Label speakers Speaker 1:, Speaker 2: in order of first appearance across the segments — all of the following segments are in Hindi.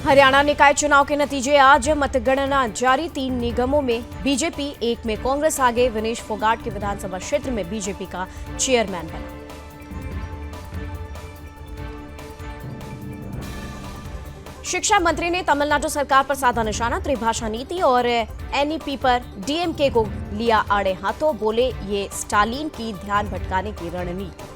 Speaker 1: हरियाणा निकाय चुनाव के नतीजे आज, मतगणना जारी। 3 निगमों में बीजेपी, 1 में कांग्रेस आगे। विनेश फोगाट के विधानसभा क्षेत्र में बीजेपी का चेयरमैन बना। शिक्षा मंत्री ने तमिलनाडु सरकार पर साधा निशाना। त्रिभाषा नीति और एनईपी पर डीएमके को लिया आड़े हाथों। बोले, ये स्टालिन की ध्यान भटकाने की रणनीति।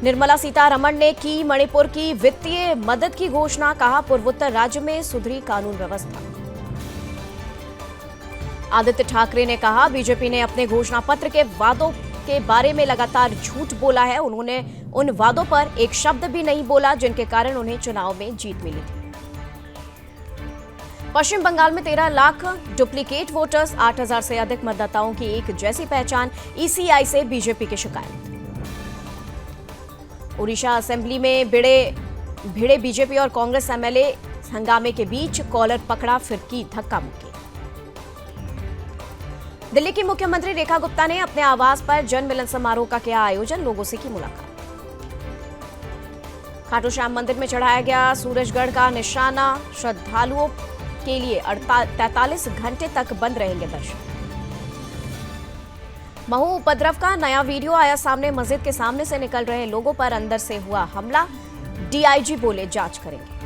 Speaker 1: निर्मला सीतारमण ने की मणिपुर की वित्तीय मदद की घोषणा। कहा, पूर्वोत्तर राज्य में सुधरी कानून व्यवस्था। आदित्य ठाकरे ने कहा, बीजेपी ने अपने घोषणा पत्र के वादों के बारे में लगातार झूठ बोला है। उन्होंने उन वादों पर एक शब्द भी नहीं बोला जिनके कारण उन्हें चुनाव में जीत मिली थी। पश्चिम बंगाल में 13 लाख डुप्लीकेट वोटर्स, 8,000 से अधिक मतदाताओं की एक जैसी पहचान। ईसीआई से बीजेपी की शिकायत। ओडिशा असेंबली में भिड़े बीजेपी और कांग्रेस एमएलए, हंगामे के बीच कॉलर पकड़ा, फिर की धक्का मुक्की। दिल्ली की मुख्यमंत्री रेखा गुप्ता ने अपने आवास पर जन मिलन समारोह का किया आयोजन। लोगों से की मुलाकात। खाटू श्याम मंदिर में चढ़ाया गया सूरजगढ़ का निशाना। श्रद्धालुओं के लिए 43 घंटे तक बंद रहेंगे दर्शन। महू उपद्रव का नया वीडियो आया सामने। मस्जिद के सामने से निकल रहे लोगों पर अंदर से हुआ हमला। डीआईजी बोले, जांच करेंगे।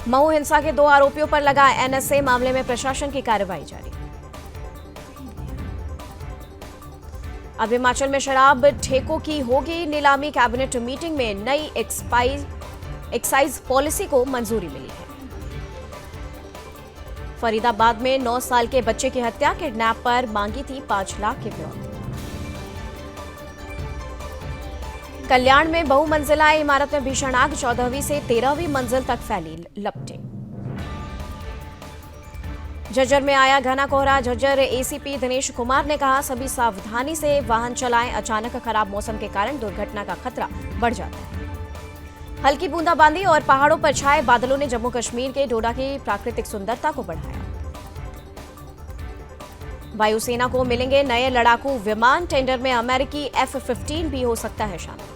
Speaker 1: महू हिंसा के 2 आरोपियों पर लगा एनएसए, मामले में प्रशासन की कार्रवाई जारी। अब हिमाचल में शराब ठेकों की होगी नीलामी। कैबिनेट मीटिंग में नई एक्साइज पॉलिसी को मंजूरी मिली है। फरीदाबाद में 9 साल के बच्चे की हत्या। किडनैप पर मांगी थी 5 लाख की फिरौती। कल्याण में बहुमंजिला इमारत में भीषण आग। 14वीं से 13वीं मंजिल तक फैली लपटें। झज्जर में आया घना कोहरा। झज्जर एसीपी दिनेश कुमार ने कहा, सभी सावधानी से वाहन चलाएं। अचानक खराब मौसम के कारण दुर्घटना का खतरा बढ़ जाता है। हल्की बूंदाबांदी और पहाड़ों पर छाए बादलों ने जम्मू कश्मीर के डोडा की प्राकृतिक सुंदरता को बढ़ाया। वायुसेना को मिलेंगे नए लड़ाकू विमान। टेंडर में अमेरिकी F-15 भी हो सकता है शामिल।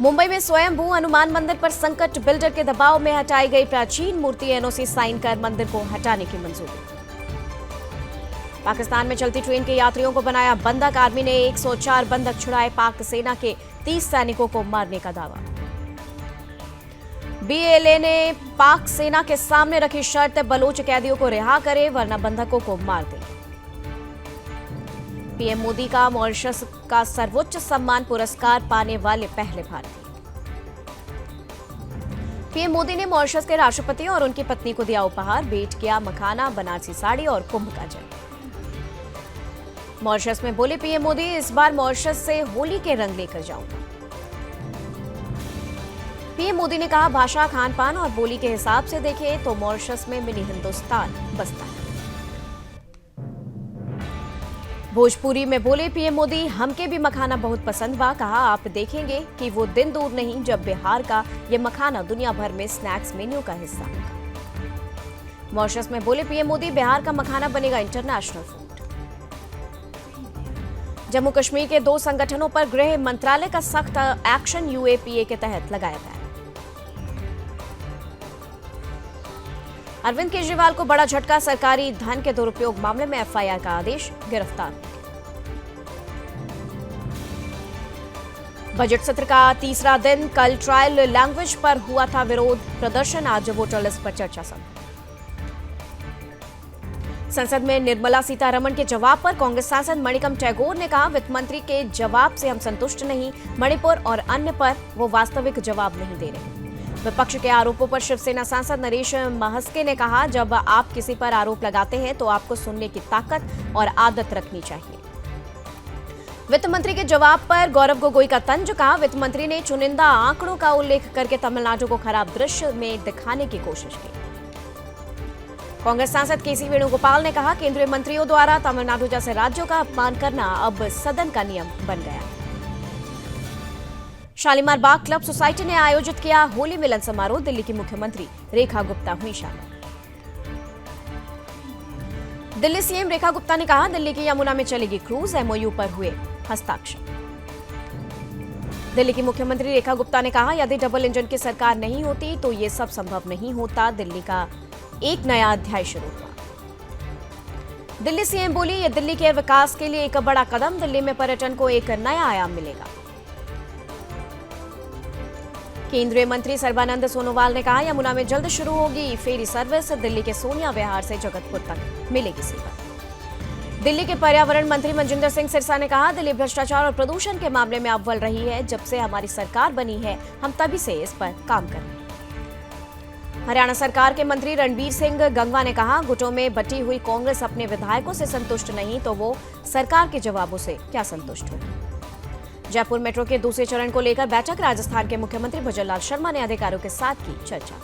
Speaker 1: मुंबई में स्वयंभू हनुमान मंदिर पर संकट। बिल्डर के दबाव में हटाई गई प्राचीन मूर्ति। एनओसी साइन कर मंदिर को हटाने की मंजूरी। पाकिस्तान में चलती ट्रेन के यात्रियों को बनाया बंधक। आर्मी ने 104 बंधक छुड़ाए। पाक सेना के 30 सैनिकों को मारने का दावा। बीएलए ने पाक सेना के सामने रखी शर्त, बलोच कैदियों को रिहा करे वरना बंधकों को मार देंगे। पीएम मोदी का मॉरिशस का सर्वोच्च सम्मान पुरस्कार पाने वाले पहले भारतीय। पीएम मोदी ने मॉरिशस के राष्ट्रपति और उनकी पत्नी को दिया उपहार। भेंट किया मखाना, बनारसी साड़ी और कुंभ का जल। मॉरिशस में बोले पीएम मोदी, इस बार मॉरिशस से होली के रंग लेकर जाऊंगा। पीएम मोदी ने कहा, भाषा, खान पान और बोली के हिसाब से देखें तो मॉरिशस में मिनी हिंदुस्तान बसता है। भोजपुरी में बोले पीएम मोदी, हमके भी मखाना बहुत पसंद बा। कहा, आप देखेंगे कि वो दिन दूर नहीं जब बिहार का ये मखाना दुनिया भर में स्नैक्स मेन्यू का हिस्सा होगा। मॉरिशस में बोले पीएम मोदी, बिहार का मखाना बनेगा इंटरनेशनल फूड। जम्मू कश्मीर के 2 संगठनों पर गृह मंत्रालय का सख्त एक्शन। यूएपीए के तहत लगाया गया। अरविंद केजरीवाल को बड़ा झटका। सरकारी धन के दुरुपयोग मामले में एफआईआर का आदेश। गिरफ्तार। बजट सत्र का तीसरा दिन। कल ट्रायल लैंग्वेज पर हुआ था विरोध प्रदर्शन। आज वोटर लिस्ट पर चर्चा संभव। संसद में निर्मला सीतारमण के जवाब पर कांग्रेस सांसद मणिकम टैगोर ने कहा, वित्त मंत्री के जवाब से हम संतुष्ट नहीं। मणिपुर और अन्य पर वो वास्तविक जवाब नहीं दे रहे। विपक्ष के आरोपों पर शिवसेना सांसद नरेश महस्के ने कहा, जब आप किसी पर आरोप लगाते हैं तो आपको सुनने की ताकत और आदत रखनी चाहिए। वित्त मंत्री के जवाब पर गौरव गोगोई का तंज। कहा, वित्त मंत्री ने चुनिंदा आंकड़ों का उल्लेख करके तमिलनाडु को खराब दृश्य में दिखाने की कोशिश की। कांग्रेस सांसद केसी वेणुगोपाल ने कहा, केंद्रीय मंत्रियों द्वारा तमिलनाडु जैसे राज्यों का अपमान करना अब सदन का नियम बन गया। शालीमार बाग क्लब सोसाइटी ने आयोजित किया होली मिलन समारोह। दिल्ली की मुख्यमंत्री रेखा गुप्ता हुई शामिल। दिल्ली सीएम रेखा गुप्ता ने कहा, दिल्ली की यमुना में चलेगी क्रूज। एमओयू पर हुए हस्ताक्षर। दिल्ली की मुख्यमंत्री रेखा गुप्ता ने कहा, यदि डबल इंजन की सरकार नहीं होती तो ये सब संभव नहीं होता। दिल्ली का एक नया अध्याय शुरू हुआ। दिल्ली सीएम बोली, ये दिल्ली के विकास के लिए एक बड़ा कदम। दिल्ली में पर्यटन को एक नया आयाम मिलेगा। केंद्रीय मंत्री सर्बानंद सोनोवाल ने कहा, यमुना में जल्द शुरू होगी फेरी सर्विस। दिल्ली के सोनिया विहार से जगतपुर तक मिलेगी सेवा। दिल्ली के पर्यावरण मंत्री मनजिंदर सिंह सिरसा ने कहा, दिल्ली भ्रष्टाचार और प्रदूषण के मामले में अव्वल रही है। जब से हमारी सरकार बनी है, हम तभी से इस पर काम कर रहे हैं। हरियाणा सरकार के मंत्री रणबीर सिंह गंगवा ने कहा, गुटों में बटी हुई कांग्रेस अपने विधायकों से संतुष्ट नहीं तो वो सरकार के जवाबों से क्या संतुष्ट होगी। जयपुर मेट्रो के दूसरे चरण को लेकर बैठक। राजस्थान के मुख्यमंत्री भजनलाल शर्मा ने अधिकारियों के साथ की चर्चा।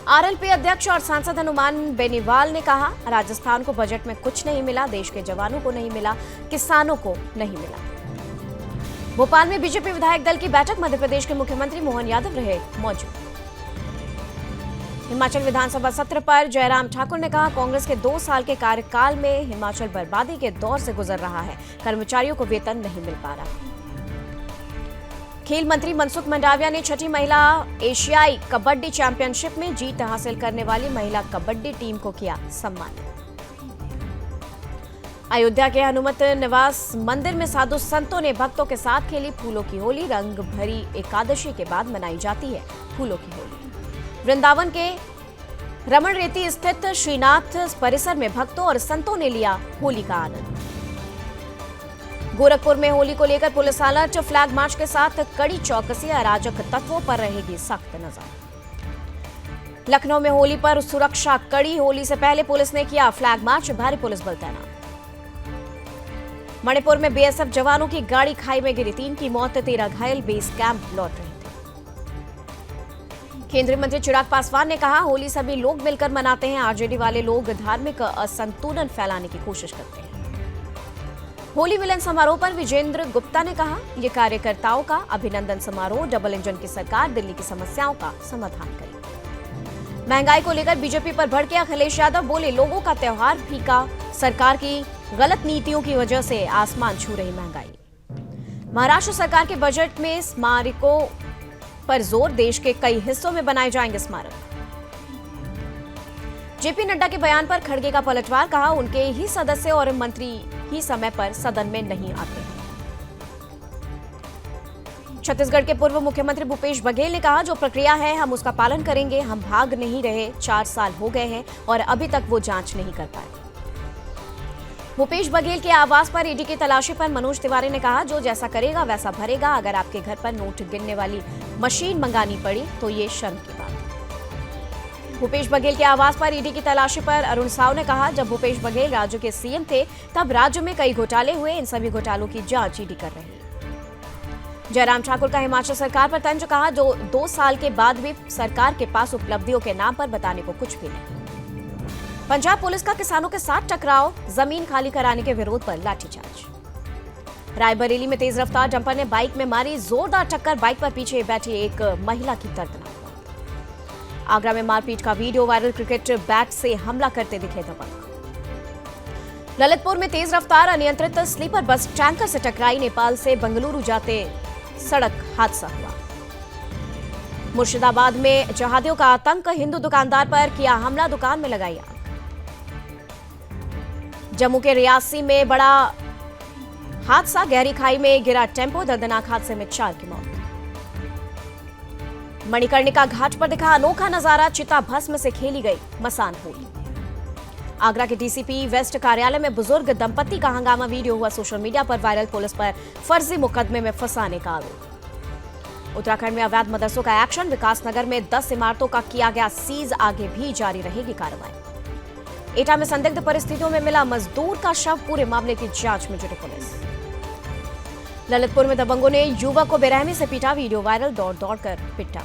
Speaker 1: आरएलपी अध्यक्ष और सांसद हनुमान बेनीवाल ने कहा, राजस्थान को बजट में कुछ नहीं मिला, देश के जवानों को नहीं मिला, किसानों को नहीं मिला। भोपाल में बीजेपी विधायक दल की बैठक। मध्य प्रदेश के मुख्यमंत्री मोहन यादव रहे मौजूद। हिमाचल विधानसभा सत्र पर जयराम ठाकुर ने कहा, कांग्रेस के 2 साल के कार्यकाल में हिमाचल बर्बादी के दौर से गुजर रहा है। कर्मचारियों को वेतन नहीं मिल पा रहा। खेल मंत्री मनसुख मंडाविया ने 6ठी महिला एशियाई कबड्डी चैंपियनशिप में जीत हासिल करने वाली महिला कबड्डी टीम को किया सम्मानित। अयोध्या के हनुमत निवास मंदिर में साधु संतों ने भक्तों के साथ खेली फूलों की होली। रंग भरी एकादशी के बाद मनाई जाती है फूलों की होली। वृंदावन के रमण रेती स्थित श्रीनाथ परिसर में भक्तों और संतों ने लिया होली का आनंद। गोरखपुर में होली को लेकर पुलिस अलर्ट। फ्लैग मार्च के साथ कड़ी चौकसी। अराजक तत्वों पर रहेगी सख्त नजर। लखनऊ में होली पर सुरक्षा कड़ी। होली से पहले पुलिस ने किया फ्लैग मार्च। भारी पुलिस बल तैनात। मणिपुर में बीएसएफ जवानों की गाड़ी खाई में गिरी। 3 की मौत, 13 घायल। बेस कैंप लौट रहे थे। केंद्रीय मंत्री चिराग पासवान ने कहा, होली सभी लोग मिलकर मनाते हैं। आरजेडी वाले लोग धार्मिक असंतुलन फैलाने की कोशिश करते हैं। होली मिलन समारोह पर विजेंद्र गुप्ता ने कहा, यह कार्यकर्ताओं का अभिनंदन समारोह। डबल इंजन की सरकार दिल्ली की समस्याओं का समाधान करेगी। महंगाई को लेकर बीजेपी पर भड़के अखिलेश यादव बोले, लोगों का त्योहार फीका। सरकार की गलत नीतियों की वजह से आसमान छू रही महंगाई। महाराष्ट्र सरकार के बजट में स्मारकों पर जोर। देश के कई हिस्सों में बनाए जाएंगे स्मारक। जेपी नड्डा के बयान पर खड़गे का पलटवार। कहा, उनके ही सदस्य और मंत्री ही समय पर सदन में नहीं आते। छत्तीसगढ़ के पूर्व मुख्यमंत्री भूपेश बघेल ने कहा, जो प्रक्रिया है हम उसका पालन करेंगे। हम भाग नहीं रहे। 4 साल हो गए हैं और अभी तक वो जांच नहीं कर पाए। भूपेश बघेल के आवास पर ईडी की तलाशी पर मनोज तिवारी ने कहा, जो जैसा करेगा वैसा भरेगा। अगर आपके घर पर नोट गिनने वाली मशीन मंगानी पड़ी तो ये शर्म की बात है। भूपेश बघेल के आवास पर ईडी की तलाशी पर अरुण साव ने कहा, जब भूपेश बघेल राज्य के सीएम थे तब राज्य में कई घोटाले हुए। इन सभी घोटालों की जांच ईडी कर रही है। जयराम ठाकुर का हिमाचल सरकार पर तंज। कहा, जो 2 साल के बाद भी सरकार के पास उपलब्धियों के नाम पर बताने को कुछ भी नहीं। पंजाब पुलिस का किसानों के साथ टकराव। जमीन खाली कराने के विरोध पर लाठीचार्ज। रायबरेली में तेज रफ्तार डंपर ने बाइक में मारी जोरदार टक्कर। बाइक पर पीछे बैठी एक महिला की दर्दनाक मौत। आगरा में मारपीट का वीडियो वायरल। क्रिकेट बैट से हमला करते दिखे दबंग। ललितपुर में तेज रफ्तार अनियंत्रित स्लीपर बस टैंकर से टकराई। नेपाल से बंगलुरु जाते सड़क हादसा हुआ। मुर्शिदाबाद में जहादियों का आतंक। हिंदू दुकानदार पर किया हमला, दुकान में लगाई आग। जम्मू के रियासी में बड़ा हादसा। गहरी खाई में गिरा टेम्पो। दर्दनाक हादसे में 4 की मौत। मणिकर्णिका घाट पर दिखा अनोखा नजारा। चिता भस्म से खेली गई मसान होली। आगरा के डीसीपी वेस्ट कार्यालय में बुजुर्ग दंपति का हंगामा। वीडियो हुआ सोशल मीडिया पर वायरल। पुलिस पर फर्जी मुकदमे में फंसाने का आरोप। उत्तराखंड में अवैध मदरसों का एक्शन। विकासनगर में 10 इमारतों का किया गया सीज। आगे भी जारी रहेगी कार्रवाई। एटा में संदिग्ध परिस्थितियों में मिला मजदूर का शव। पूरे मामले की जांच में जुटी पुलिस। ललितपुर में दबंगों ने युवक को बेरहमी से पीटा। Video viral. दौड़ दौड़कर पिटा।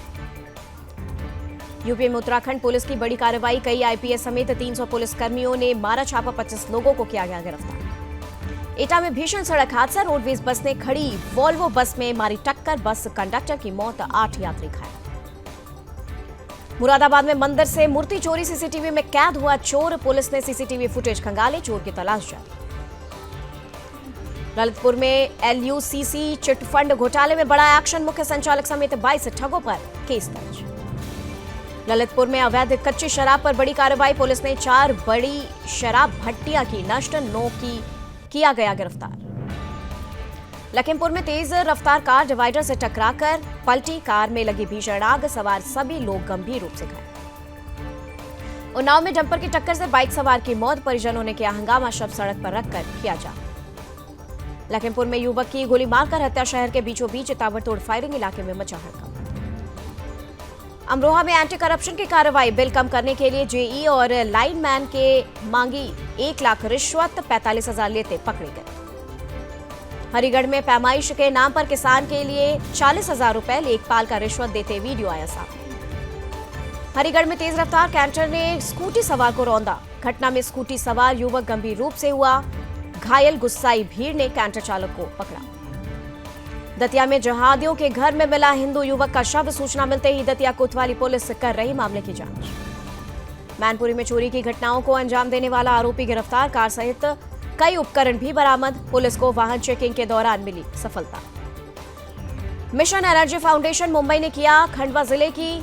Speaker 1: यूपी में उत्तराखंड पुलिस की बड़ी कार्रवाई। कई आईपीएस समेत 300 पुलिसकर्मियों ने मारा छापा। 25 लोगों को किया गया गिरफ्तार। एटा में भीषण सड़क हादसा। रोडवेज बस ने खड़ी वॉल्वो बस में मारी टक्कर। बस कंडक्टर की मौत। 8 यात्री घायल। मुरादाबाद में मंदिर से मूर्ति चोरी। सीसीटीवी में कैद हुआ चोर। पुलिस ने सीसीटीवी फुटेज खंगाले। चोर की तलाश जारी। ललितपुर में LUCC चिटफंड घोटाले में बड़ा एक्शन, मुख्य संचालक समेत 22 ठगों पर केस दर्ज। ललितपुर में अवैध कच्ची शराब पर बड़ी कार्रवाई, पुलिस ने 4 बड़ी शराब भट्टियां की नष्ट, 9 की किया गया गिरफ्तार। लखीमपुर में तेज रफ्तार कार डिवाइडर से टकराकर पलटी, कार में लगी भीषण आग, सवार सभी लोग गंभीर रूप से घायल। उन्नाव में डंपर की टक्कर से बाइक सवार की मौत, परिजनों ने किया हंगामा, शव सड़क पर रखकर किया जा। लखीमपुर में युवक की गोली मारकर हत्या, शहर के बीचों बीच ताबड़तोड़ फायरिंग, इलाके में मचा हड़कंप। अमरोहा में एंटी करप्शन की कार्रवाई, बिल कम करने के लिए JE और लाइनमैन के मांगी 1 लाख रिश्वत, 45,000 लेते पकड़े गए। हरिगढ़ में पैमाइश के नाम पर किसान के लिए 40,000 रुपए लेखपाल का रिश्वत देते वीडियो आया सामने। हरिगढ़ में तेज रफ्तार कैंटर ने स्कूटी सवार को रौंदा, घटना में स्कूटी सवार युवक गंभीर रूप से हुआ घायल, गुस्साई भीड़ ने कैंटर चालक को पकड़ा। दतिया में जहादियों के घर में मिला हिंदू युवक का शव, सूचना मिलते ही दतिया कोतवाली पुलिस कर रही मामले की जांच। मैनपुरी में चोरी की घटनाओं को अंजाम देने वाला आरोपी गिरफ्तार, कार सहित कई उपकरण भी बरामद, पुलिस को वाहन चेकिंग के दौरान मिली सफलता। मिशन एनर्जी फाउंडेशन मुंबई ने किया खंडवा जिले की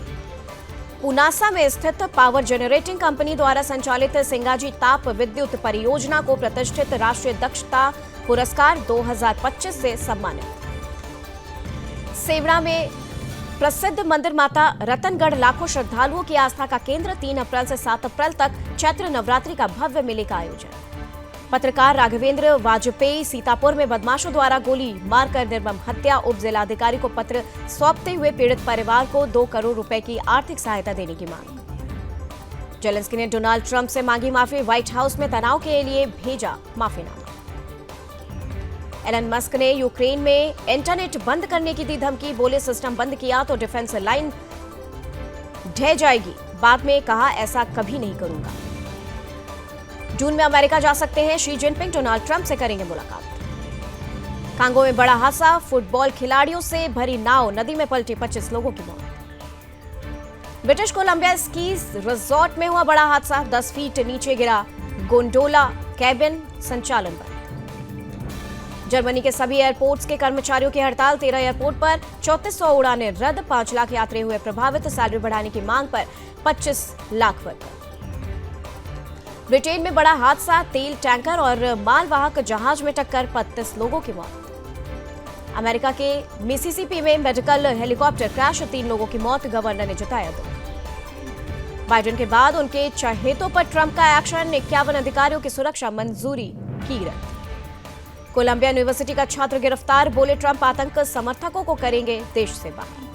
Speaker 1: पुनासा में स्थित पावर जनरेटिंग कंपनी द्वारा संचालित सिंगाजी ताप विद्युत परियोजना को प्रतिष्ठित राष्ट्रीय दक्षता पुरस्कार 2025 से सम्मानित। सेवड़ा में प्रसिद्ध मंदिर माता रतनगढ़ लाखों श्रद्धालुओं की आस्था का केंद्र, 3 अप्रैल से 7 अप्रैल तक चैत्र नवरात्रि का भव्य मेले का आयोजन। पत्रकार राघवेंद्र वाजपेयी सीतापुर में बदमाशों द्वारा गोली मारकर निर्मम हत्या, उप जिलाधिकारी को पत्र सौंपते हुए पीड़ित परिवार को 2 करोड़ रुपए की आर्थिक सहायता देने की मांग। जेलेंस्की ने डोनाल्ड ट्रंप से मांगी माफी, व्हाइट हाउस में तनाव के लिए भेजा माफीनामा। एलन मस्क ने यूक्रेन में इंटरनेट बंद करने की दी धमकी, बोले सिस्टम बंद किया तो डिफेंस लाइन ढह जाएगी, बाद में कहा ऐसा कभी नहीं करूंगा। जून में अमेरिका जा सकते हैं शी जिनपिंग, डोनाल्ड ट्रंप से करेंगे मुलाकात। कांगो में बड़ा हादसा, फुटबॉल खिलाड़ियों से भरी नाव नदी में पलटी, 25 लोगों की मौत। ब्रिटिश कोलंबिया स्कीज रिजॉर्ट में हुआ बड़ा हादसा, 10 फीट नीचे गिरा गोंडोला, कैबिन संचालन बंद। जर्मनी के सभी एयरपोर्ट्स के कर्मचारियों की हड़ताल, 13 एयरपोर्ट पर 3400 उड़ानें रद्द, 5 लाख यात्री हुए प्रभावित, सैलरी बढ़ाने की मांग पर 25 लाख वर्कर। ब्रिटेन में बड़ा हादसा, तेल टैंकर और मालवाहक जहाज में टक्कर, 35 लोगों की मौत। अमेरिका के मिसिसिपी में मेडिकल हेलीकॉप्टर क्रैश, 3 लोगों की मौत, गवर्नर ने जताया दुख। बाइडेन के बाद उनके चहेतों पर ट्रंप का एक्शन, 51 अधिकारियों की सुरक्षा मंजूरी की रद्द। कोलंबिया यूनिवर्सिटी का छात्र गिरफ्तार, बोले ट्रंप आतंक समर्थकों को करेंगे देश से बाहर।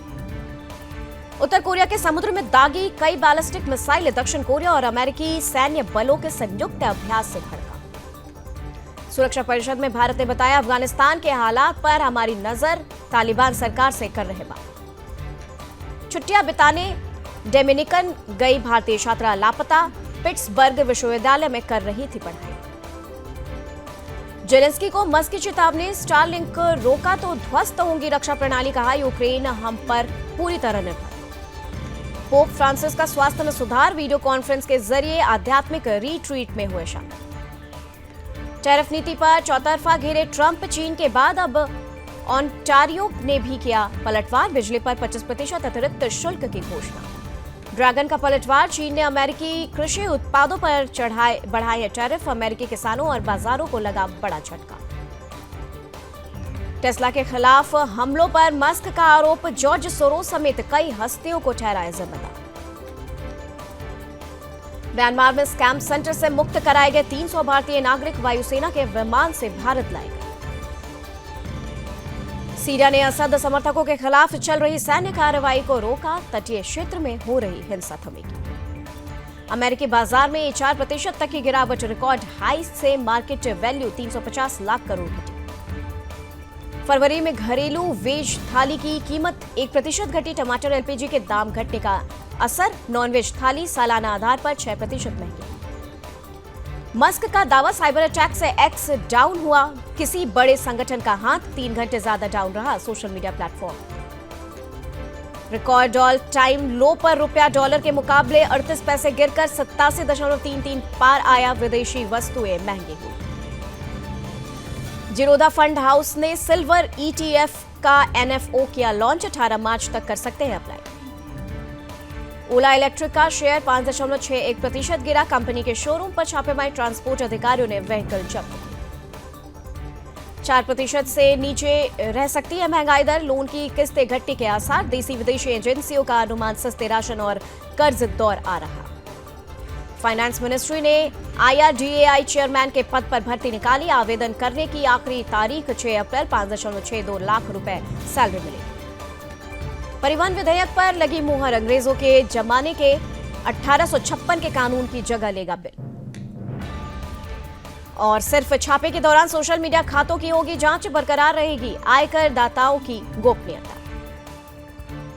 Speaker 1: उत्तर कोरिया के समुद्र में दागी कई बैलिस्टिक मिसाइलें, दक्षिण कोरिया और अमेरिकी सैन्य बलों के संयुक्त अभ्यास से भड़का। सुरक्षा परिषद में भारत ने बताया, अफगानिस्तान के हालात पर हमारी नजर, तालिबान सरकार से कर रहे बात। छुट्टियां बिताने डोमिनिकन गई भारतीय छात्रा लापता, पिट्सबर्ग विश्वविद्यालय में कर रही थी पढ़ाई। जेलेंस्की को मस्क की चेतावनी, स्टारलिंक रोका तो ध्वस्त होंगी रक्षा प्रणाली, कहा यूक्रेन हम पर पूरी तरह निर्भर। पोप फ्रांसिस का स्वास्थ्य में सुधार, वीडियो कॉन्फ्रेंस के जरिए आध्यात्मिक रिट्रीट में हुए शामिल। टैरिफ नीति पर चौतरफा घेरे ट्रंप, चीन के बाद अब ऑन्टारियो ने भी किया पलटवार, बिजली पर 25% अतिरिक्त शुल्क की घोषणा। ड्रैगन का पलटवार, चीन ने अमेरिकी कृषि उत्पादों पर बढ़ाए टैरिफ, अमेरिकी किसानों और बाजारों को लगा बड़ा झटका। टेस्ला के खिलाफ हमलों पर मस्क का आरोप, जॉर्ज सोरोस समेत कई हस्तियों को ठहराया जिम्मेदार। म्यांमार में स्कैम सेंटर से मुक्त कराए गए 300 भारतीय नागरिक वायुसेना के विमान से भारत लाए गए। सीरिया ने असद समर्थकों के खिलाफ चल रही सैन्य कार्रवाई को रोका, तटीय क्षेत्र में हो रही हिंसा थमेगी। अमेरिकी बाजार में 4% तक की गिरावट, रिकॉर्ड हाई से मार्केट वैल्यू 350 लाख करोड़ घटी। फरवरी में घरेलू वेज थाली की कीमत 1% घटी, टमाटर LPG के दाम घटने का असर, नॉनवेज थाली सालाना आधार पर 6% महंगी। मस्क का दावा, साइबर अटैक से एक्स डाउन हुआ, किसी बड़े संगठन का हाथ, 3 घंटे ज्यादा डाउन रहा social media platform. Record all time low पर रुपया डॉलर के मुकाबले 38 पैसे गिरकर 87.33 पार आया, विदेशी वस्तुएं महंगी हुई। जीरोधा फंड हाउस ने सिल्वर ईटीएफ का एनएफओ किया लॉन्च, 18 मार्च तक कर सकते हैं अप्लाई। ओला इलेक्ट्रिक का शेयर 5.61% गिरा, कंपनी के शोरूम पर छापेमारी, ट्रांसपोर्ट अधिकारियों ने व्हीकल जब्त की। 4% से नीचे रह सकती है महंगाई दर, लोन की किस्तें घटने के आसार, देसी विदेशी एजेंसियों का अनुमान, सस्ते राशन और कर्ज दौर आ रहा। फाइनेंस मिनिस्ट्री ने IRDAI चेयरमैन के पद पर भर्ती निकाली, आवेदन करने की आखिरी तारीख 6 अप्रैल, 5.62 लाख रुपए सैलरी मिली। परिवहन विधेयक पर लगी मुहर, अंग्रेजों के जमाने के 1856 के कानून की जगह लेगा बिल। और सिर्फ छापे के दौरान सोशल मीडिया खातों की होगी जांच, बरकरार रहेगी आयकर दाताओं की गोपनीयता।